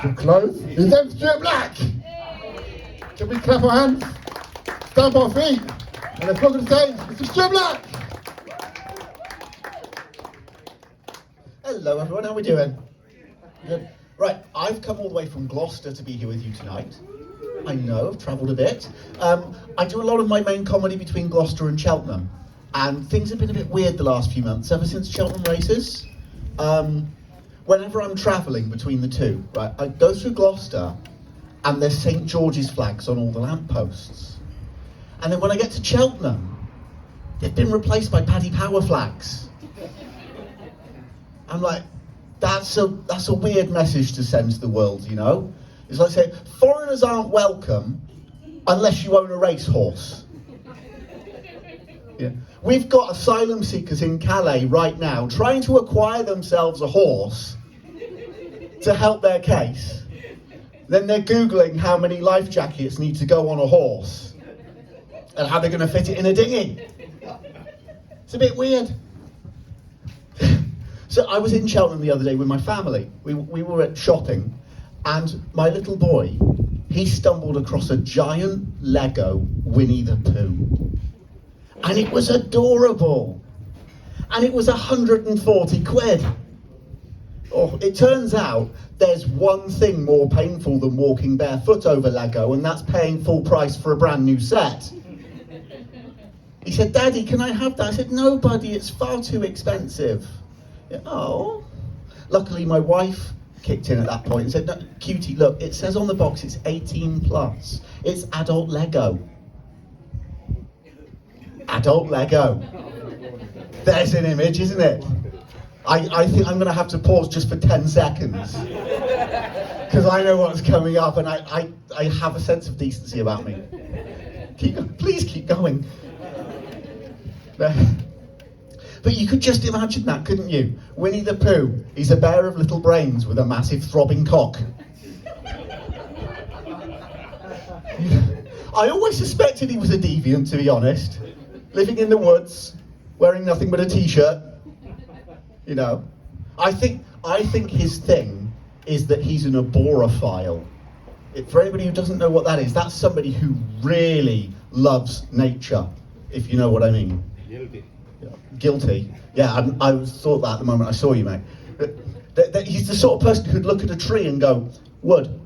Too close. Is that Stuart Black? Can we clap our hands? Stamp our feet. And let's go to the stage. Mr. Stuart Black. Hello everyone, how are we doing? Good. Right, I've come all the way from Gloucester to be here with you tonight. I know, I've travelled a bit. I do a lot of my main comedy between Gloucester and Cheltenham. And things have been a bit weird the last few months, ever since Cheltenham races. Whenever I'm travelling between the two, right, I go through Gloucester and there's St George's flags on all the lampposts. And then when I get to Cheltenham, they've been replaced by Paddy Power flags. I'm like, that's a weird message to send to the world, you know? It's like saying, foreigners aren't welcome unless you own a racehorse. Yeah. We've got asylum seekers in Calais right now trying to acquire themselves a horse to help their case. Then they're Googling how many life jackets need to go on a horse and how they're going to fit it in a dinghy. It's a bit weird. So I was in Cheltenham the other day with my family. We were at shopping, and my little boy, he stumbled across a giant Lego Winnie the Pooh. And it was adorable. And it was 140 quid. Oh, it turns out there's one thing more painful than walking barefoot over Lego, and that's paying full price for a brand new set. He said, "Daddy, can I have that?" I said, "No, buddy, it's far too expensive." Yeah, oh. Luckily, my wife kicked in at that point and said, "No, cutie, look, it says on the box it's 18 plus. It's adult Lego." Adult Lego. There's an image, isn't it? I think I'm going to have to pause just for 10 seconds. Because I know what's coming up, and I have a sense of decency about me. Please keep going. But you could just imagine that, couldn't you? Winnie the Pooh, he's a bear of little brains with a massive throbbing cock. I always suspected he was a deviant, to be honest. Living in the woods, wearing nothing but a t-shirt. You know, I think his thing is that he's an aborophile. For anybody who doesn't know what that is, that's somebody who really loves nature, if you know what I mean. Guilty. Yeah. Guilty. Yeah, I thought that the moment I saw you, mate. That he's the sort of person who'd look at a tree and go, "Wood."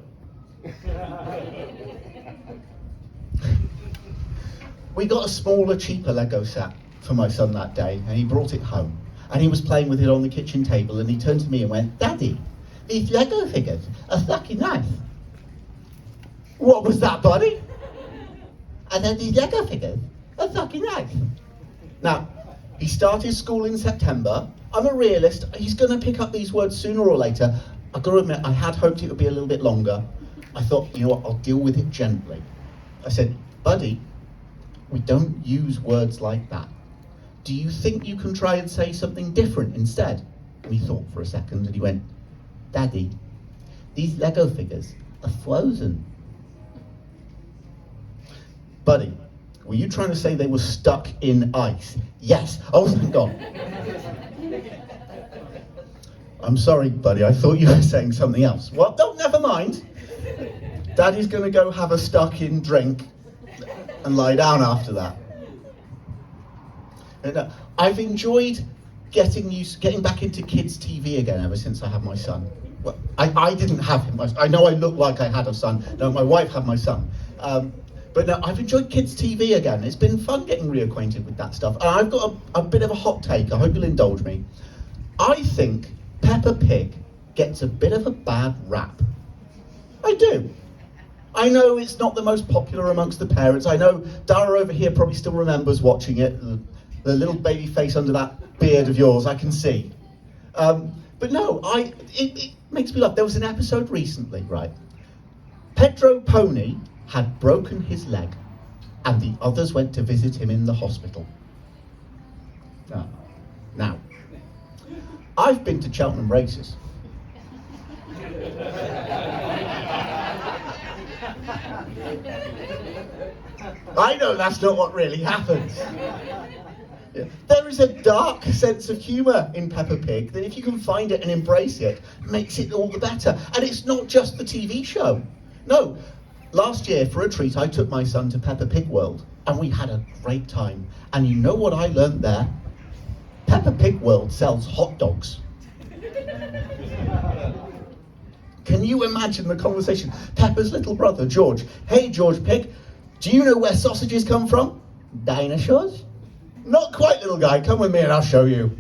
We got a smaller, cheaper Lego set for my son that day, and he brought it home. And he was playing with it on the kitchen table, and he turned to me and went, "Daddy, these Lego figures are fucking nice." What was that, buddy? I said, "These Lego figures are fucking nice." Now, he started school in September. I'm a realist. He's going to pick up these words sooner or later. I've got to admit, I had hoped it would be a little bit longer. I thought, you know what, I'll deal with it gently. I said, "Buddy, we don't use words like that. Do you think you can try and say something different instead?" And he thought for a second and he went, "Daddy, these Lego figures are frozen." "Buddy, were you trying to say they were stuck in ice?" "Yes." "Oh, thank God." "I'm sorry, buddy, I thought you were saying something else." "Well, don't, never mind. Daddy's going to go have a stuck-in drink and lie down after that." And, I've enjoyed getting back into kids' TV again ever since I had my son. Well, I didn't have him. I know I look like I had a son. No, my wife had my son. But no, I've enjoyed kids' TV again. It's been fun getting reacquainted with that stuff. And I've got a bit of a hot take. I hope you'll indulge me. I think Peppa Pig gets a bit of a bad rap. I do. I know it's not the most popular amongst the parents. I know Dara over here probably still remembers watching it. The little baby face under that beard of yours, I can see. But no, it makes me laugh. There was an episode recently, right? Pedro Pony had broken his leg, and the others went to visit him in the hospital. Now, I've been to Cheltenham races. I know that's not what really happens. Yeah. There is a dark sense of humour in Peppa Pig that if you can find it and embrace it, makes it all the better. And it's not just the TV show. No, last year for a treat I took my son to Peppa Pig World and we had a great time. And you know what I learned there? Peppa Pig World sells hot dogs. Can you imagine the conversation? Peppa's little brother, George. Hey, George Pig, do you know where sausages come from? Dinosaurs? Not quite, little guy. Come with me and I'll show you.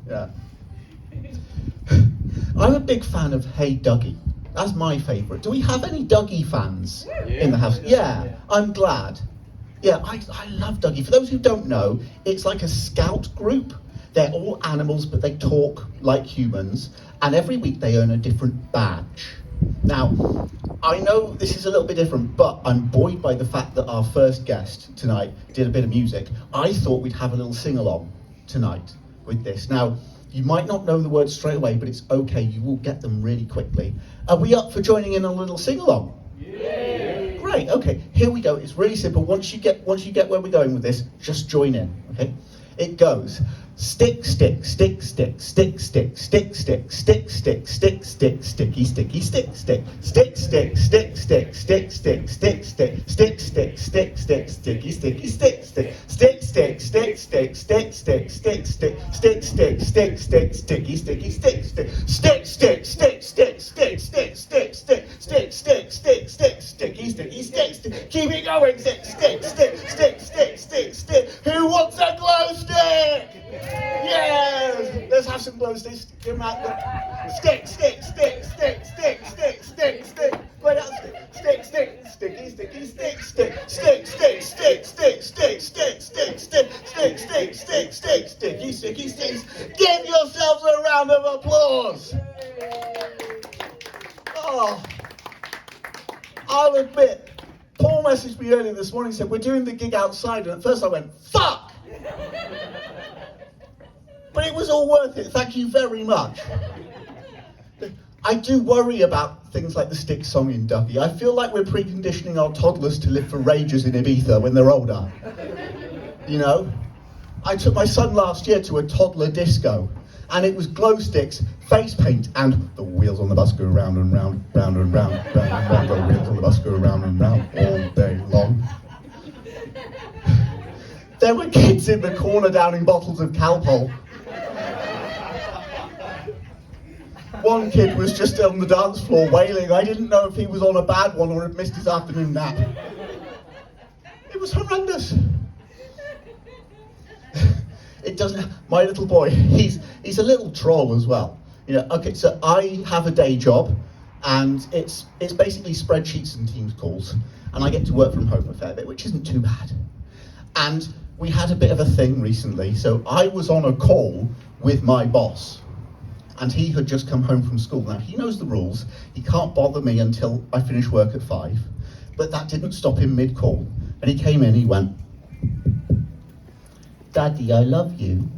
Yeah. I'm a big fan of Hey Dougie. That's my favourite. Do we have any Dougie fans in the house? Yeah, I'm glad. Yeah, I love Dougie. For those who don't know, it's like a scout group. They're all animals, but they talk like humans. And every week they earn a different badge. Now, I know this is a little bit different, but I'm buoyed by the fact that our first guest tonight did a bit of music. I thought we'd have a little sing-along tonight with this. Now, you might not know the words straight away, but it's okay, you will get them really quickly. Are we up for joining in a little sing-along? Yeah. Great, okay, here we go. It's really simple. Once you get where we're going with this, just join in, okay? It goes. Stick, stick, stick, stick, stick, stick, stick, stick, stick, stick, stick, stick, sticky, sticky, stick, stick, stick, stick, stick, stick, stick, stick, stick, stick, stick, stick, stick, stick, sticky, sticky, stick, stick, stick, stick, stick, stick, stick, stick, stick, stick, stick, stick, stick, stick, sticky, sticky, stick, stick, stick, stick, stick, stick, stick, stick, stick, stick, stick, stick, stick, stick, sticky, sticky, stick, stick. Keep it going, stick, stick, stick, stick, stick, stick, stick. Who wants a glow stick? Yes! Let's have some glow sticks. Give them out. Stick, stick, stick, stick, stick, stick, stick, stick. Right out, stick, stick, sticky, sticky, stick, stick, stick, stick, stick, stick, stick, stick, stick, stick, stick, stick, stick, stick, sticky, sticky, sticks. Give yourselves a round of applause. Oh, I'll admit, Paul messaged me earlier this morning and said, we're doing the gig outside, and at first I went, fuck! But it was all worth it, thank you very much. I do worry about things like the Stick song in Dougie. I feel like we're preconditioning our toddlers to live for rages in Ibiza when they're older. You know? I took my son last year to a toddler disco, and it was glow sticks, face paint, and the wheels on the bus go round and round, round and round, round and round, the wheels on the bus go round and round all day long. There were kids in the corner downing bottles of Calpol. One kid was just on the dance floor wailing. I didn't know if he was on a bad one or had missed his afternoon nap. It was horrendous. It doesn't. My little boy, he's a little troll as well. You know. Okay, so I have a day job, and it's basically spreadsheets and Teams calls, and I get to work from home a fair bit, which isn't too bad. And we had a bit of a thing recently, so I was on a call with my boss. And he had just come home from school. Now, he knows the rules. He can't bother me until I finish work at 5. But that didn't stop him mid-call. And he came in, he went, Daddy, I love you.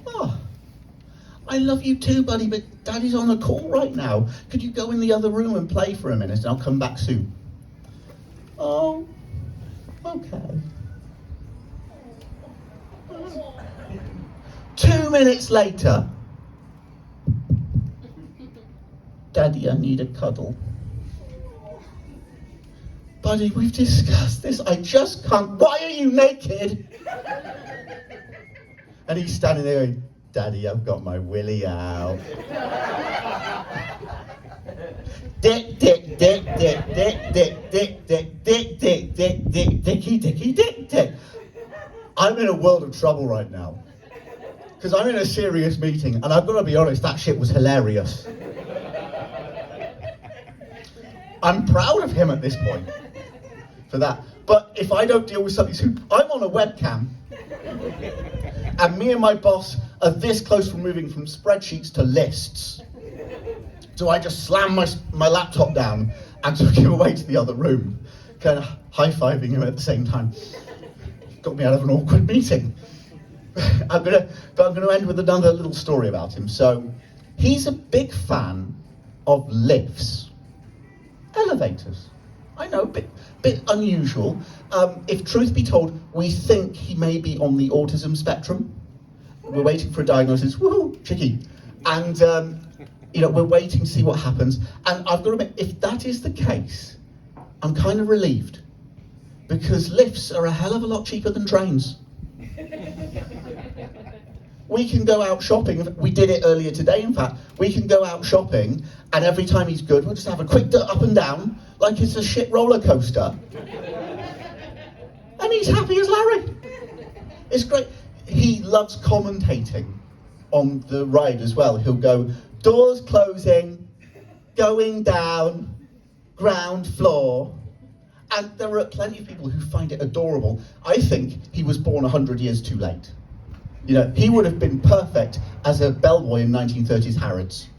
Oh, I love you too, buddy, but Daddy's on a call right now. Could you go in the other room and play for a minute and I'll come back soon? Oh, okay. 2 minutes later, Daddy, I need a cuddle. Buddy, we've discussed this. I just can't. Why are you naked? And he's standing there going, Daddy, I've got my willy out. Dick, dick, dick, dick, dick, dick, dick, dick, dick, dick, dick, dick, dicky, dicky, dick, dick. I'm in a world of trouble right now. Because I'm in a serious meeting, and I've got to be honest, that shit was hilarious. I'm proud of him at this point for that. But if I don't deal with something soon, I'm on a webcam, and me and my boss are this close from moving from spreadsheets to lists. So I just slammed my laptop down and took him away to the other room, kind of high-fiving him at the same time. Got me out of an awkward meeting. I'm gonna end with another little story about him. So he's a big fan of lifts. Elevators. I know, bit unusual. If truth be told, we think he may be on the autism spectrum. We're waiting for a diagnosis. Woohoo, tricky. And we're waiting to see what happens. And I've got to admit, if that is the case, I'm kind of relieved, because lifts are a hell of a lot cheaper than trains. We can go out shopping. We did it earlier today, in fact. We can go out shopping, and every time he's good, we'll just have a quick up and down, like it's a shit roller coaster. And he's happy as Larry. It's great. He loves commentating on the ride as well. He'll go, doors closing, going down, ground floor. And there are plenty of people who find it adorable. I think he was born 100 years too late. He would have been perfect as a bellboy in 1930s Harrods.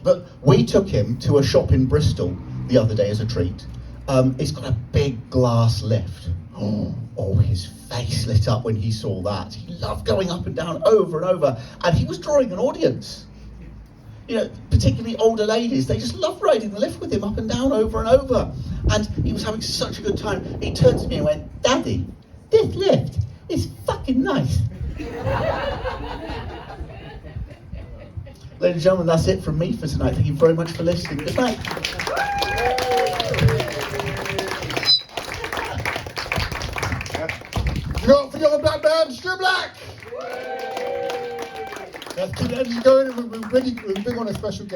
But we took him to a shop in Bristol the other day as a treat. It's got a big glass lift. Oh, his face lit up when he saw that. He loved going up and down over and over. And he was drawing an audience. Particularly older ladies, they just love riding the lift with him up and down over and over. And he was having such a good time. He turned to me and went, Daddy, this lift is fucking nice. Ladies and gentlemen, that's it from me for tonight. Thank you very much for listening. Good night. You got for your black band, Stuart Black. Let's keep the energy going. We're bringing on a special guest.